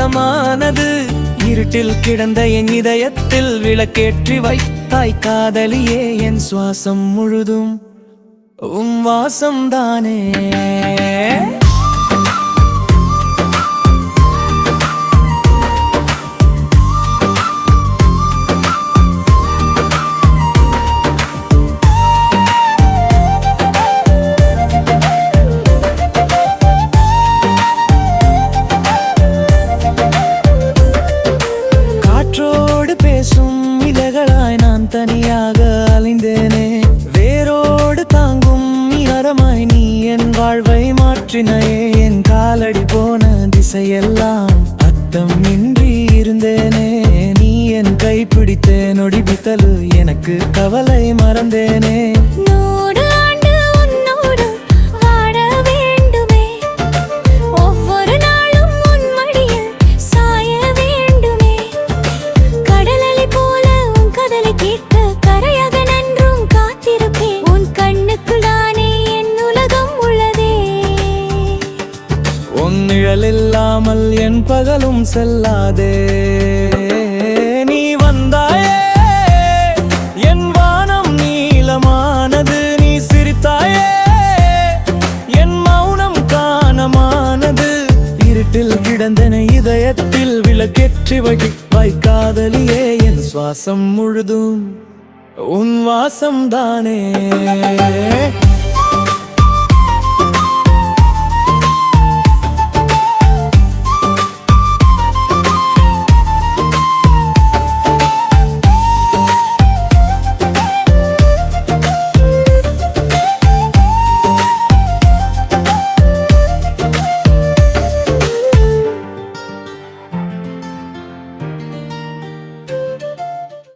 இதமானது. இருட்டில் கிடந்த என் இதயத்தில் விளக்கேற்றி வைத்தாய் காதலியே. என் சுவாசம் முழுதும் உன் வாசம்தானே. தனியாக அலைந்தேனே, வேரோடு தாங்கும் மரமாய் நீ என் வாழ்வை மாற்றினையே. என் காலடி போன திசையெல்லாம் அர்த்தம் இன்றி இருந்தேனே. நீ என் கை பிடித்தே நொடிபித்தலு எனக்கு கவலை மறந்தேனே. இல்லாமல் என் பகலும் செல்லாதே. நீ வந்தாயே என் வானம் நீளமானது. நீ சிரித்தாயே என் மௌனம் காணமானது. இருட்டில் கிடந்தன இதயத்தில் விளக்கேற்றி வைக்காதலியே. என் சுவாசம் முழுதும் உன் வாசம்தானே.